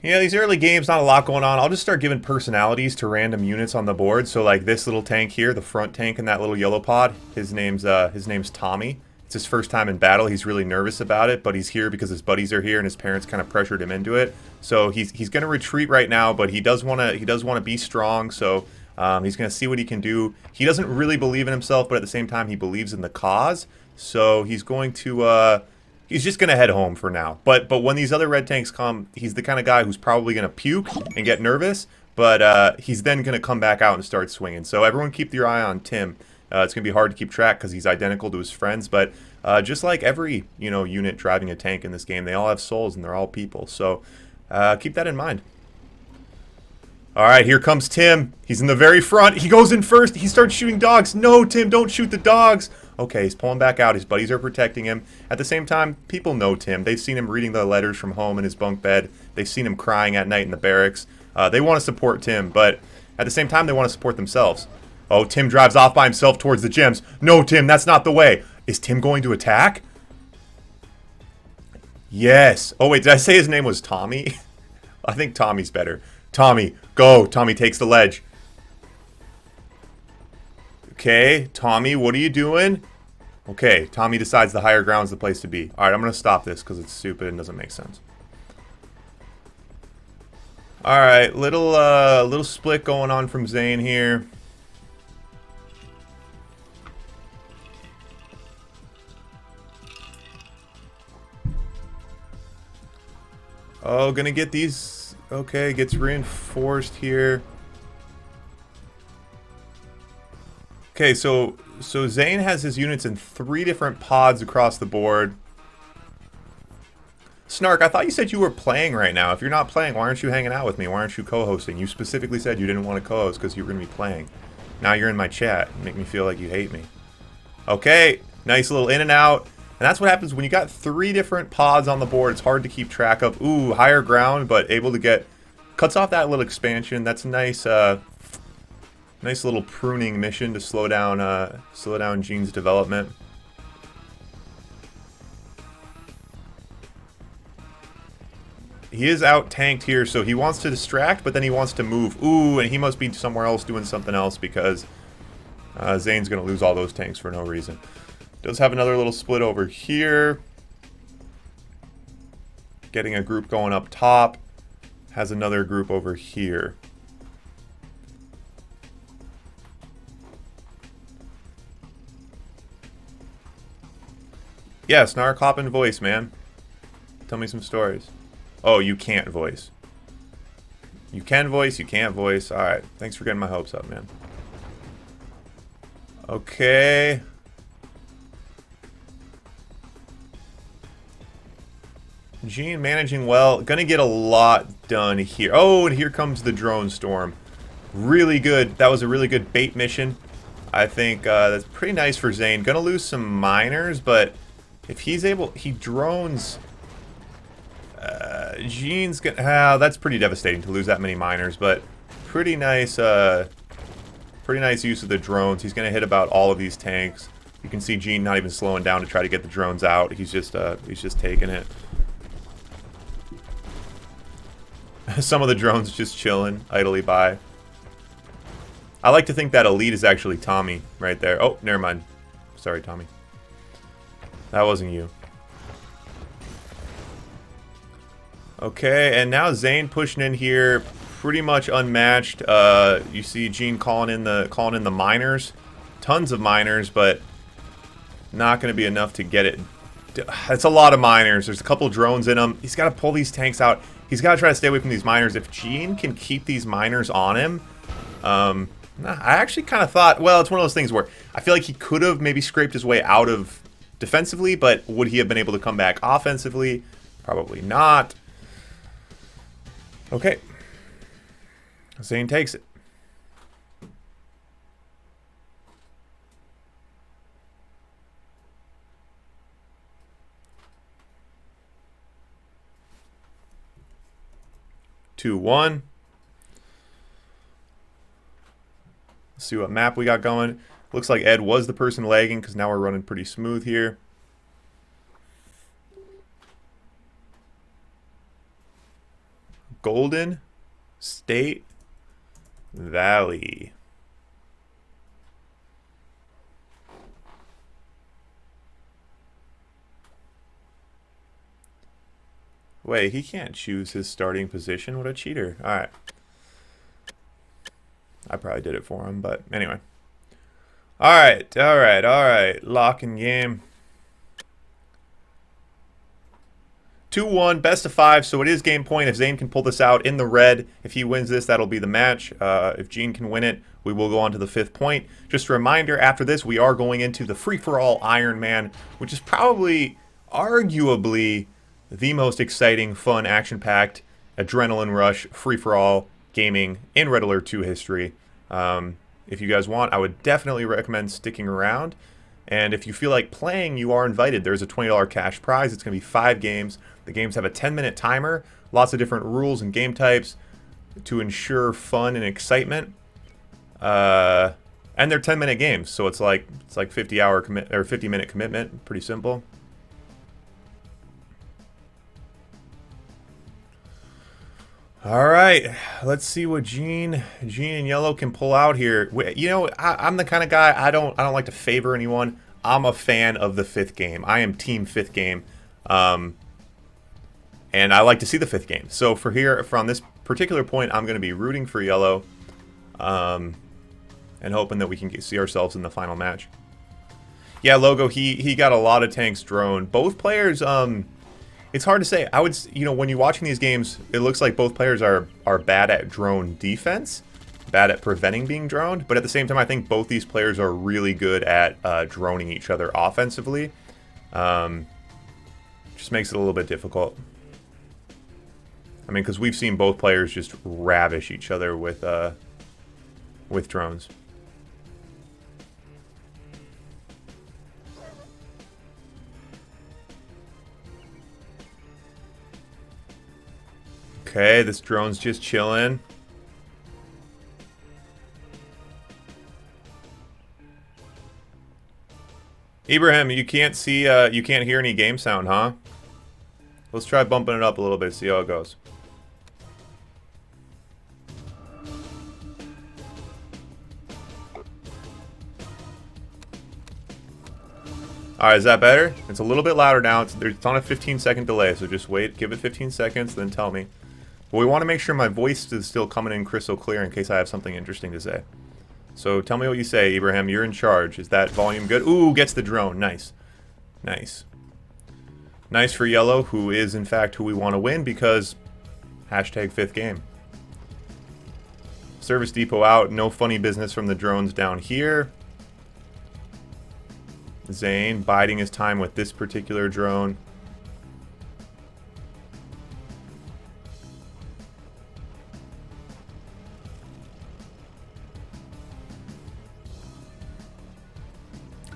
Yeah, these early games, not a lot going on. I'll just start giving personalities to random units on the board. So like this little tank here, the front tank in that little yellow pod, his name's Tommy. It's his first time in battle. He's really nervous about it, but he's here because his buddies are here and his parents kind of pressured him into it. So he's going to retreat right now, but he does want to be strong, so he's going to see what he can do. He doesn't really believe in himself, but at the same time, he believes in the cause. So he's going to, he's just going to head home for now. But when these other red tanks come, he's the kind of guy who's probably going to puke and get nervous. But he's then going to come back out and start swinging. So everyone keep your eye on Tim. It's going to be hard to keep track because he's identical to his friends. But just like every unit driving a tank in this game, they all have souls and they're all people. So keep that in mind. All right, here comes Tim. He's in the very front. He goes in first. He starts shooting dogs. No, Tim, don't shoot the dogs. Okay, he's pulling back out. His buddies are protecting him. At the same time, people know Tim. They've seen him reading the letters from home in his bunk bed. They've seen him crying at night in the barracks. They want to support Tim, but at the same time, they want to support themselves. Oh, Tim drives off by himself towards the gems. No, Tim, that's not the way. Is Tim going to attack? Yes. Oh, wait, did I say his name was Tommy? I think Tommy's better. Tommy, go. Tommy takes the ledge. Okay, Tommy, what are you doing? Okay, Tommy decides the higher ground's the place to be. Alright, I'm going to stop this because it's stupid and doesn't make sense. All right, little split going on from Zain here. Oh, gonna get these. Okay, gets reinforced here. Okay, so Zain has his units in 3 different pods across the board. Snark, I thought you said you were playing right now. If you're not playing, why aren't you hanging out with me? Why aren't you co-hosting? You specifically said you didn't want to co-host because you were going to be playing. Now you're in my chat. You make me feel like you hate me. Okay, nice little in and out. And that's what happens when you got 3 different pods on the board. It's hard to keep track of. Ooh, higher ground, but able to get... Cuts off that little expansion. That's a nice, nice little pruning mission to slow down Jeen's development. He is out tanked here, so he wants to distract, but then he wants to move. Ooh, and he must be somewhere else doing something else because Zain's going to lose all those tanks for no reason. Does have another little split over here. Getting a group going up top. Has another group over here. Yeah, Snark, hop in voice, man. Tell me some stories. Oh, you can't voice. You can voice, you can't voice. Alright, thanks for getting my hopes up, man. Okay. Jeen managing well. Gonna get a lot done here. Oh, and here comes the drone storm. Really good. That was a really good bait mission. I think that's pretty nice for Zain. Gonna lose some miners, but if he's able... He drones... Jeen's gonna... that's pretty devastating to lose that many miners, but pretty nice use of the drones. He's gonna hit about all of these tanks. You can see Jeen not even slowing down to try to get the drones out. He's just taking it. Some of the drones just chilling idly by. I like to think that elite is actually Tommy right there. Oh, never mind. Sorry, Tommy. That wasn't you. Okay, and now Zain pushing in here, pretty much unmatched. You see Jeen calling in the miners, tons of miners, but not going to be enough to get it. That's a lot of miners. There's a couple drones in him. He's got to pull these tanks out. He's got to try to stay away from these miners. If Jeen can keep these miners on him, I actually kind of thought, well, it's one of those things where I feel like he could have maybe scraped his way out of defensively, but would he have been able to come back offensively? Probably not. Okay. Zain takes it. Two, 1. Let's see what map we got going. Looks like Ed was the person lagging because now we're running pretty smooth here. Golden State Valley. Wait, he can't choose his starting position. What a cheater. Alright. I probably did it for him, but anyway. Alright. Lock in game. 2-1, best of 5, so it is game point. If Zain can pull this out in the red, if he wins this, that'll be the match. If Jeen can win it, we will go on to the 5th point. Just a reminder, after this, we are going into the free-for-all Iron Man, which is probably, arguably, the most exciting, fun, action-packed, adrenaline rush, free-for-all gaming in Red Alert 2 history. If you guys want, I would definitely recommend sticking around. And if you feel like playing, you are invited. There's a $20 cash prize. It's going to be 5 games. The games have a 10-minute timer, lots of different rules and game types to ensure fun and excitement. And they're 10-minute games, so it's like 50-hour commit or 50-minute commitment. Pretty simple. All right, let's see what Jeen and Yellow can pull out here. You know, I'm the kind of guy I don't like to favor anyone. I'm a fan of the 5th game. I am team 5th game, and I like to see the 5th game. So for here, from this particular point, I'm going to be rooting for yellow, and hoping that we can see ourselves in the final match. Yeah, Logo, he got a lot of tanks droned. Both players, it's hard to say. I would, you know, when you're watching these games, it looks like both players are bad at drone defense, bad at preventing being droned, but at the same time, I think both these players are really good at droning each other offensively. Just makes it a little bit difficult. I mean, because we've seen both players just ravish each other with drones. Okay, this drone's just chilling. Ibrahim, you can't see, you can't hear any game sound, huh? Let's try bumping it up a little bit, see how it goes. Alright, is that better? It's a little bit louder now. It's on a 15-second delay, so just wait. Give it 15 seconds, then tell me. But we want to make sure my voice is still coming in crystal clear in case I have something interesting to say. So tell me what you say, Ibrahim. You're in charge. Is that volume good? Ooh, gets the drone. Nice. Nice. Nice for yellow, who is, in fact, who we want to win because hashtag 5th game. Service depot out. No funny business from the drones down here. Zain biding his time with this particular drone.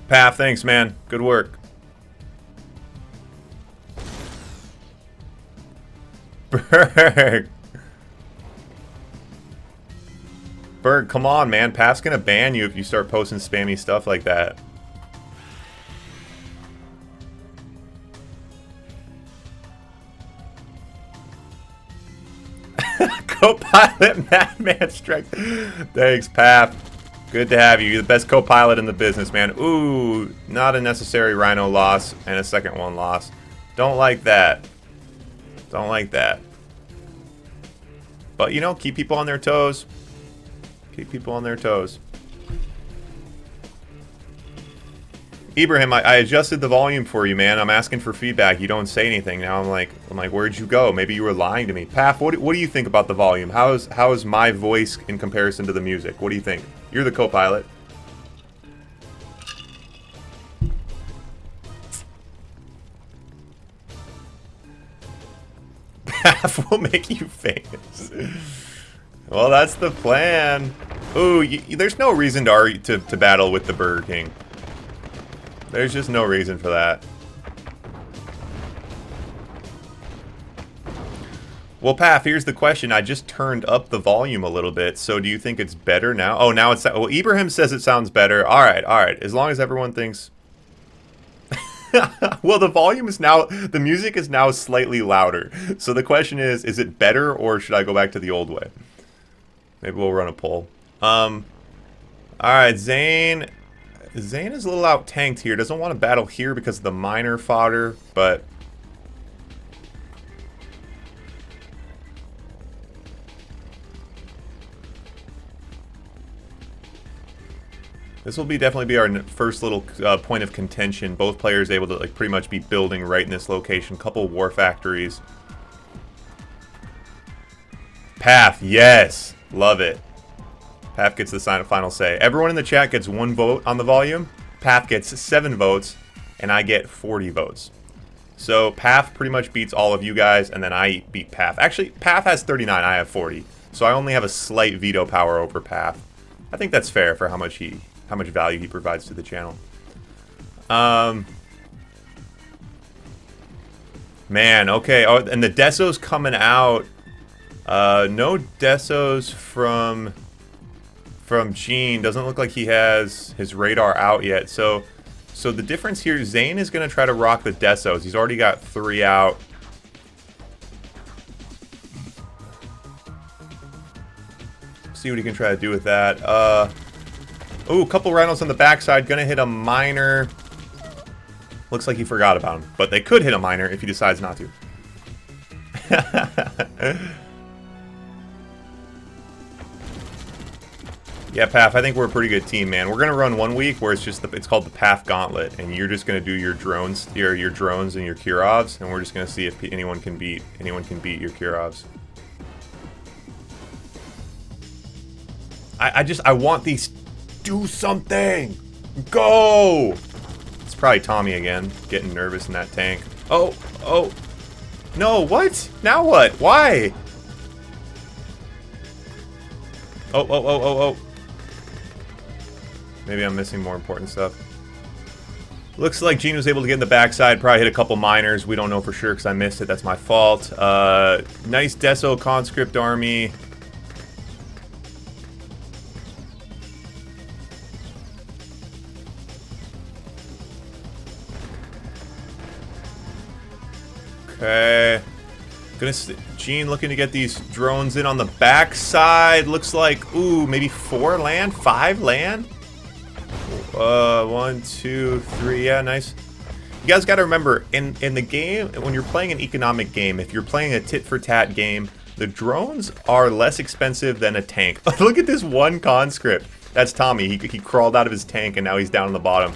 Path, thanks, man. Good work. Berg. Berg, come on, man. Path's gonna ban you if you start posting spammy stuff like that. Co-pilot Madman Strike. Thanks, Path. Good to have you. You're the best co-pilot in the business, man. Ooh, not a necessary Rhino loss and a second one loss. Don't like that. Don't like that. But, you know, keep people on their toes. Keep people on their toes. Ibrahim, I adjusted the volume for you, man. I'm asking for feedback. You don't say anything. Now I'm like, where'd you go? Maybe you were lying to me. Paf, what do you think about the volume? How is my voice in comparison to the music? What do you think? You're the co-pilot. Paf will make you famous. Well, that's the plan. Ooh, there's no reason to battle with the Burger King. There's just no reason for that. Well, Paf, here's the question. I just turned up the volume a little bit, so do you think it's better now? Oh, now it's... Well, Ibrahim says it sounds better. All right. As long as everyone thinks... Well, the volume is now... The music is now slightly louder. So the question is it better, or should I go back to the old way? Maybe we'll run a poll. All right, Zain... Zain is a little out-tanked here. Doesn't want to battle here because of the minor fodder, but... This will definitely be our first little point of contention. Both players able to pretty much be building right in this location. Couple war factories. Path, yes! Love it. Path gets the final say. Everyone in the chat gets 1 vote on the volume. Path gets 7 votes, and I get 40 votes. So Path pretty much beats all of you guys, and then I beat Path. Actually, Path has 39, I have 40. So I only have a slight veto power over Path. I think that's fair for how much value he provides to the channel. Man, okay. Oh, and the Deso's coming out. No Desos from Jeen. Doesn't look like he has his radar out yet. So the difference here, Zain is going to try to rock the Desos. He's already got 3 out. See what he can try to do with that. Ooh, a couple rhinos on the backside. Gonna hit a miner. Looks like he forgot about him. But they could hit a miner if he decides not to. Yeah, Paf, I think we're a pretty good team, man. We're gonna run 1 week where it's just it's called the Paf Gauntlet, and you're just gonna do your drones, your drones and your Kirovs, and we're just gonna see if anyone can beat your Kirovs. I want these. Do something. Go. It's probably Tommy again, getting nervous in that tank. Oh, oh. No, what? Now what? Why? Oh, oh, oh, oh, oh. Maybe I'm missing more important stuff. Looks like Jeen was able to get in the backside. Probably hit a couple miners. We don't know for sure because I missed it. That's my fault. Nice Deso conscript army. Okay. Jeen looking to get these drones in on the backside. Looks like, ooh, maybe 4 land? 5 land? 1, 2, 3. Yeah, nice. You guys got to remember, in the game, when you're playing an economic game, if you're playing a tit-for-tat game, the drones are less expensive than a tank. Look at this one conscript. That's Tommy. He crawled out of his tank, and now he's down on the bottom.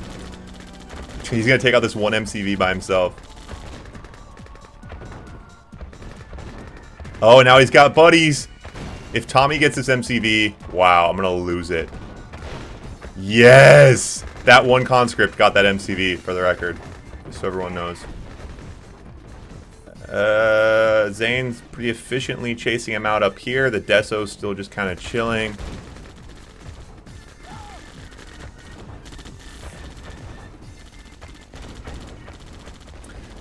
He's going to take out this one MCV by himself. Oh, now he's got buddies. If Tommy gets this MCV, wow, I'm going to lose it. Yes! That one conscript got that MCV, for the record. Just so everyone knows. Zain's pretty efficiently chasing him out up here. The Deso's still just kind of chilling.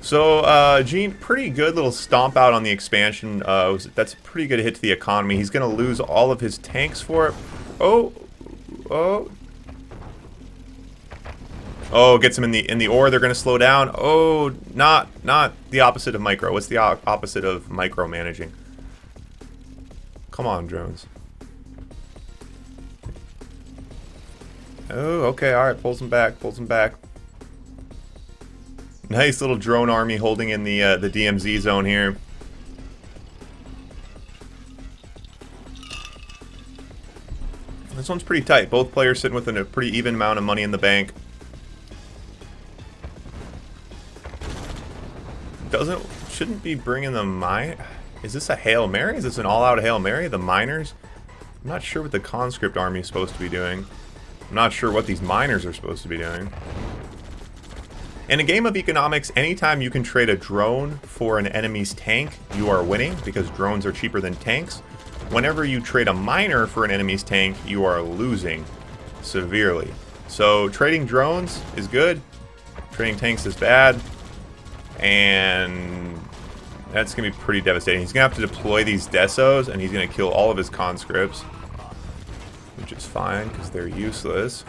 So, Jeen, pretty good little stomp out on the expansion. That's a pretty good hit to the economy. He's going to lose all of his tanks for it. Oh. Oh. Oh, gets him in the ore. They're going to slow down. Oh, not the opposite of micro. What's the opposite of micromanaging? Come on, drones. Oh, okay. All right. Pulls him back. Pulls him back. Nice little drone army holding in the DMZ zone here. This one's pretty tight. Both players sitting with a pretty even amount of money in the bank. Shouldn't be bringing the mine. Is this a Hail Mary? Is this an all-out Hail Mary? The miners? I'm not sure what the conscript army is supposed to be doing. I'm not sure what these miners are supposed to be doing. In a game of economics, anytime you can trade a drone for an enemy's tank, you are winning because drones are cheaper than tanks. Whenever you trade a miner for an enemy's tank, you are losing severely. So trading drones is good. Trading tanks is bad. And that's going to be pretty devastating. He's going to have to deploy these Desos, and he's going to kill all of his conscripts. Which is fine, because they're useless.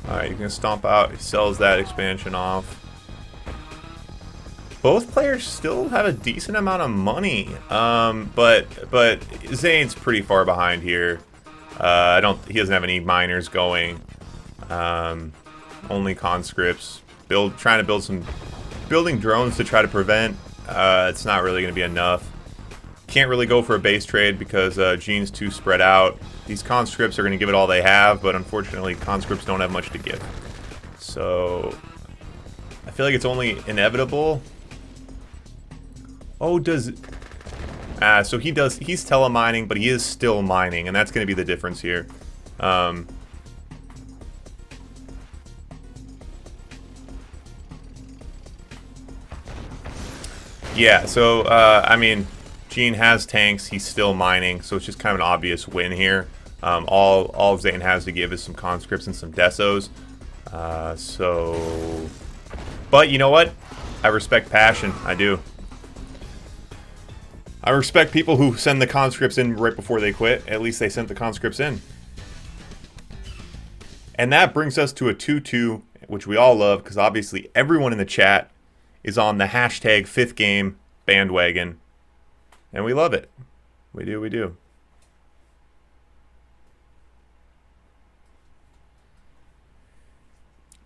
Alright, he's going to stomp out. He sells that expansion off. Both players still have a decent amount of money. But Zain's pretty far behind here. He doesn't have any miners going. Only conscripts. Trying to building drones to try to prevent. It's not really going to be enough. Can't really go for a base trade because Jeen's too spread out. These conscripts are going to give it all they have, but unfortunately conscripts don't have much to give. So I feel like it's only inevitable. Oh, so he's telemining, but he is still mining, and that's going to be the difference here. Yeah, so, I mean, Jeen has tanks, he's still mining, so it's just kind of an obvious win here. All Zain has to give is some conscripts and some Desos. But you know what? I respect passion, I do. I respect people who send the conscripts in right before they quit. At least they sent the conscripts in. And that brings us to a 2-2, which we all love, because obviously everyone in the chat is on the hashtag 5th game bandwagon. And we love it. We do, we do.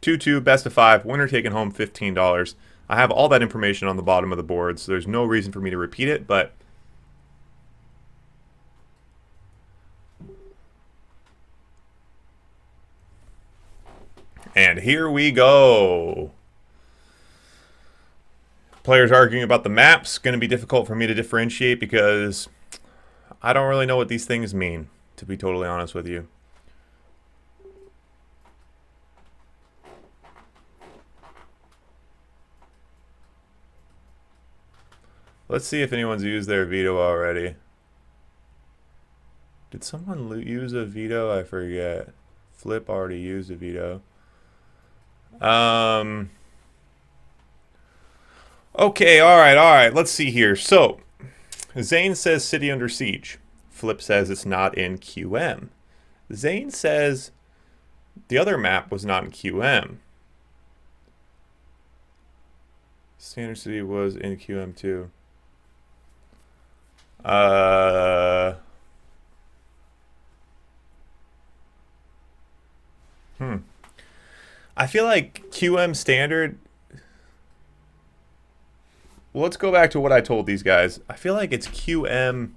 Two, best of 5. Winner taking home $15. I have all that information on the bottom of the board, so there's no reason for me to repeat it, but and here we go. Players arguing about the maps. Going to be difficult for me to differentiate because I don't really know what these things mean, to be totally honest with you. Let's see if anyone's used their veto already. Did someone use a veto? I forget. Flip already used a veto. Okay, alright. Let's see here. So, Zain says City Under Siege. Flip says it's not in QM. Zain says the other map was not in QM. Standard City was in QM too. I feel like QM standard. Well, let's go back to what I told these guys. I feel like it's QM.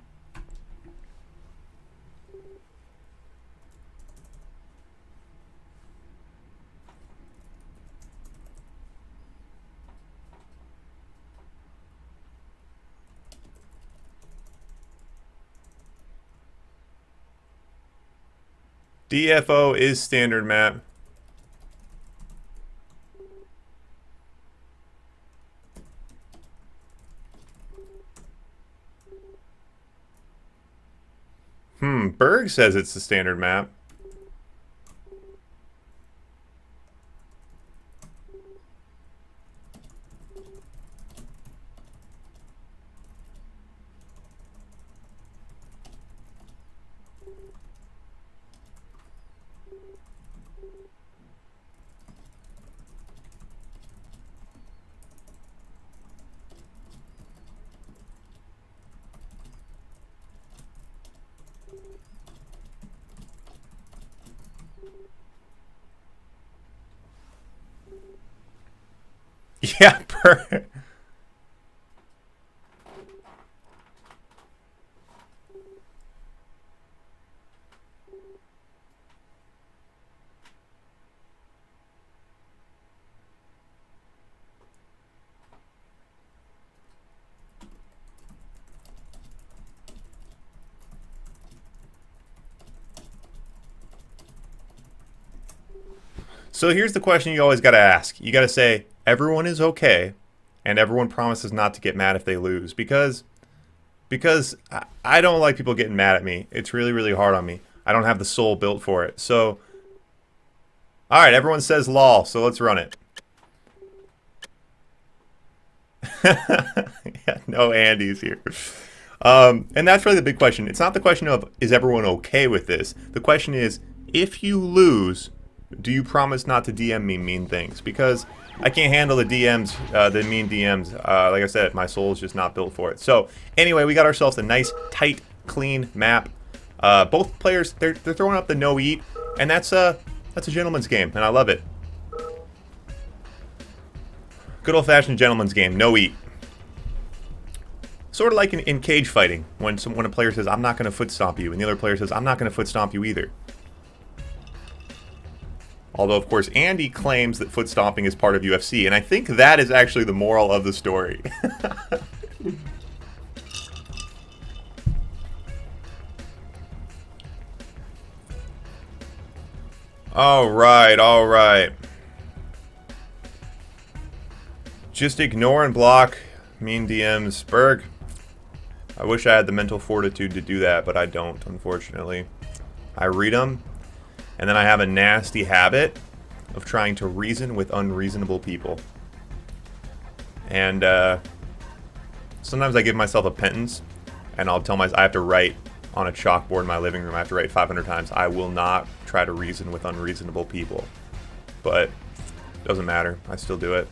DFO is standard map. Berg says it's the standard map. Yeah, Berg. So here's the question you always got to ask. You got to say, everyone is okay, and everyone promises not to get mad if they lose. Because I don't like people getting mad at me. It's really, really hard on me. I don't have the soul built for it. So, alright, everyone says lol, so let's run it. Yeah, no Andy's here. And that's really the big question. It's not the question of, is everyone okay with this? The question is, if you lose, do you promise not to DM me mean things? Because I can't handle the DMs, the mean DMs. Like I said, my soul is just not built for it. So anyway, we got ourselves a nice, tight, clean map. Both players, they're throwing up the no eat, and that's a gentleman's game, and I love it. Good old-fashioned gentleman's game, no eat. Sort of like in cage fighting, when a player says, I'm not going to foot stomp you, and the other player says, I'm not going to foot stomp you either. Although, of course, Andy claims that foot stomping is part of UFC, and I think that is actually the moral of the story. Alright. Just ignore and block mean DMs. Berg, I wish I had the mental fortitude to do that, but I don't, unfortunately. I read them, and then I have a nasty habit of trying to reason with unreasonable people. And sometimes I give myself a penance, and I'll tell myself I have to write on a chalkboard in my living room. I have to write 500 times. I will not try to reason with unreasonable people. But it doesn't matter. I still do it.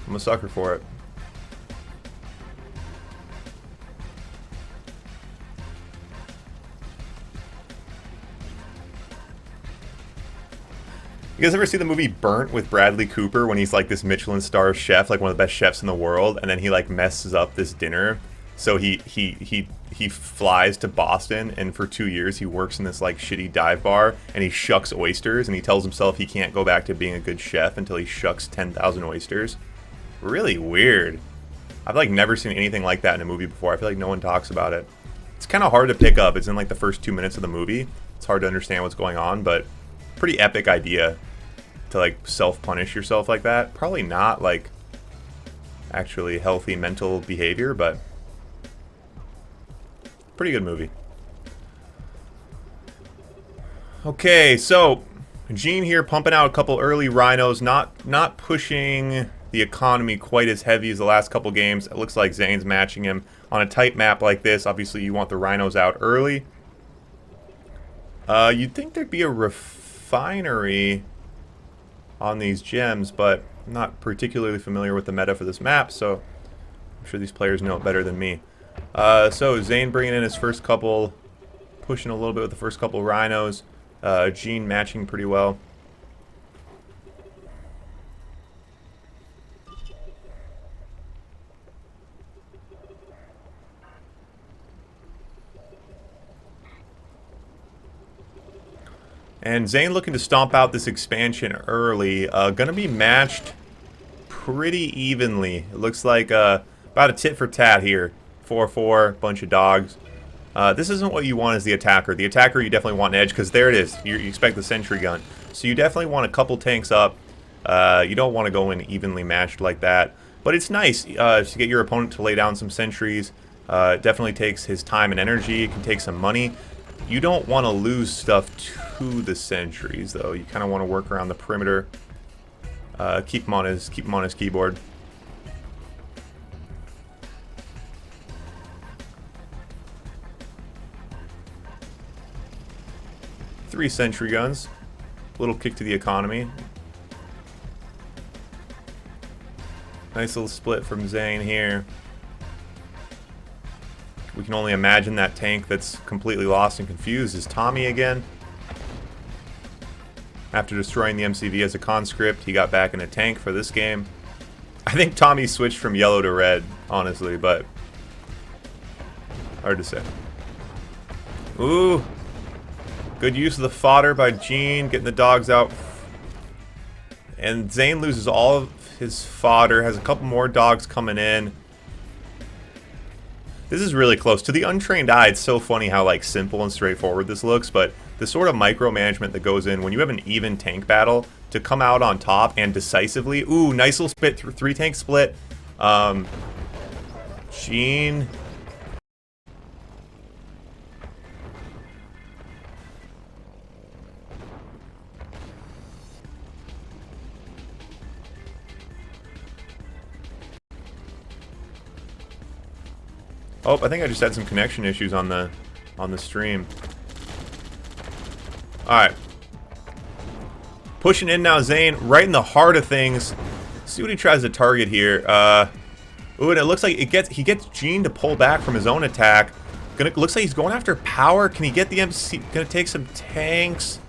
I'm a sucker for it. You guys ever see the movie Burnt with Bradley Cooper when he's like this Michelin star chef, like one of the best chefs in the world, and then he like messes up this dinner? So he flies to Boston, and for 2 years he works in this like shitty dive bar, and he shucks oysters, and he tells himself he can't go back to being a good chef until he shucks 10,000 oysters. Really weird. I've like never seen anything like that in a movie before. I feel like no one talks about it. It's kind of hard to pick up. It's in like the first 2 minutes of the movie. It's hard to understand what's going on, but pretty epic idea to like self-punish yourself like that. Probably not like actually healthy mental behavior, but pretty good movie. Okay, so Jeen here pumping out a couple early rhinos, not pushing the economy quite as heavy as the last couple games. It looks like Zain's matching him on a tight map like this. Obviously, you want the rhinos out early. You'd think there'd be a refinery on these gems, but I'm not particularly familiar with the meta for this map, so I'm sure these players know it better than me. So Zain bringing in his first couple, pushing a little bit with the first couple rhinos. Jeen matching pretty well. And Zain looking to stomp out this expansion early. Gonna be matched pretty evenly. It looks like about a tit for tat here. 4-4, bunch of dogs. This isn't what you want as the attacker. The attacker, you definitely want an edge, because there it is. You expect the sentry gun. So you definitely want a couple tanks up. You don't want to go in evenly matched like that. But it's nice to get your opponent to lay down some sentries. It definitely takes his time and energy. It can take some money. You don't want to lose stuff to the sentries, though. You kind of want to work around the perimeter. Keep him on his keyboard. Three sentry guns. Little kick to the economy. Nice little split from Zain here. We can only imagine that tank that's completely lost and confused is Tommy again. After destroying the MCV as a conscript, he got back in a tank for this game. I think Tommy switched from yellow to red, honestly, but hard to say. Ooh. Good use of the fodder by Jeen, getting the dogs out. And Zain loses all of his fodder, has a couple more dogs coming in. This is really close. To the untrained eye, it's so funny how like simple and straightforward this looks, but the sort of micromanagement that goes in when you have an even tank battle to come out on top and decisively. Ooh, nice little split, three tank split. Jeen. Oh, I think I just had some connection issues on the stream. Alright. Pushing in now, Zain, right in the heart of things. See what he tries to target here. Ooh, and it looks like he gets Jeen to pull back from his own attack. Looks like he's going after power. Can he get the MC? Gonna take some tanks.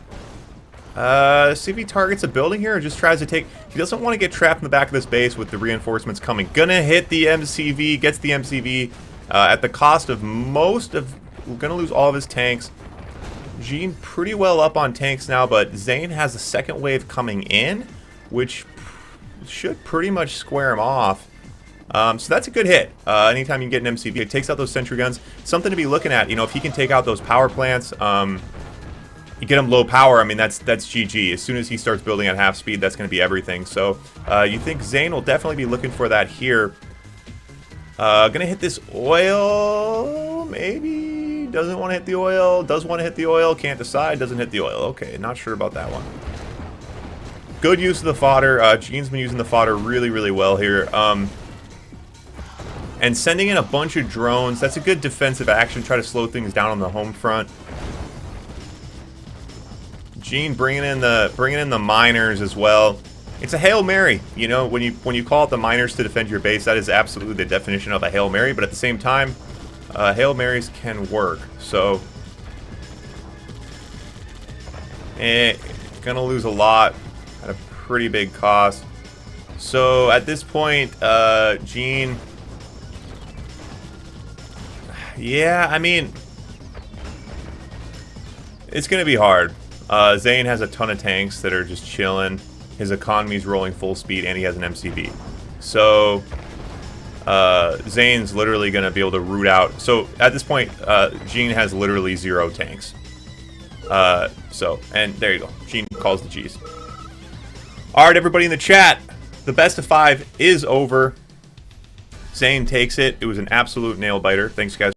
See if he targets a building here or just tries to take... He doesn't want to get trapped in the back of this base with the reinforcements coming. Gonna hit the MCV, gets the MCV. At the cost of we're going to lose all of his tanks. Jeen pretty well up on tanks now, but Zain has a second wave coming in, which should pretty much square him off. So that's a good hit. Anytime you can get an MCV, it takes out those sentry guns. Something to be looking at. You know, if he can take out those power plants, you get him low power, I mean, that's GG. As soon as he starts building at half speed, that's going to be everything. So you think Zain will definitely be looking for that here. Gonna hit this oil, maybe? Doesn't want to hit the oil, does want to hit the oil, can't decide, doesn't hit the oil. Okay, not sure about that one. Good use of the fodder. Jeen's been using the fodder really, really well here. And sending in a bunch of drones, that's a good defensive action, try to slow things down on the home front. Jeen bringing in the miners as well. It's a Hail Mary, you know, when you call it the miners to defend your base, that is absolutely the definition of a Hail Mary, but at the same time, Hail Marys can work, so... gonna lose a lot. pretty big cost. So at this point, Jeen... Yeah, I mean... It's going to be hard. Zain has a ton of tanks that are just chilling. His economy's rolling full speed, and he has an MCV. So... Zane's literally going to be able to root out. So at this point, Jeen has literally 0 tanks. And there you go. Jeen calls the G's. Alright, everybody in the chat. The best of 5 is over. Zain takes it. It was an absolute nail biter. Thanks, guys.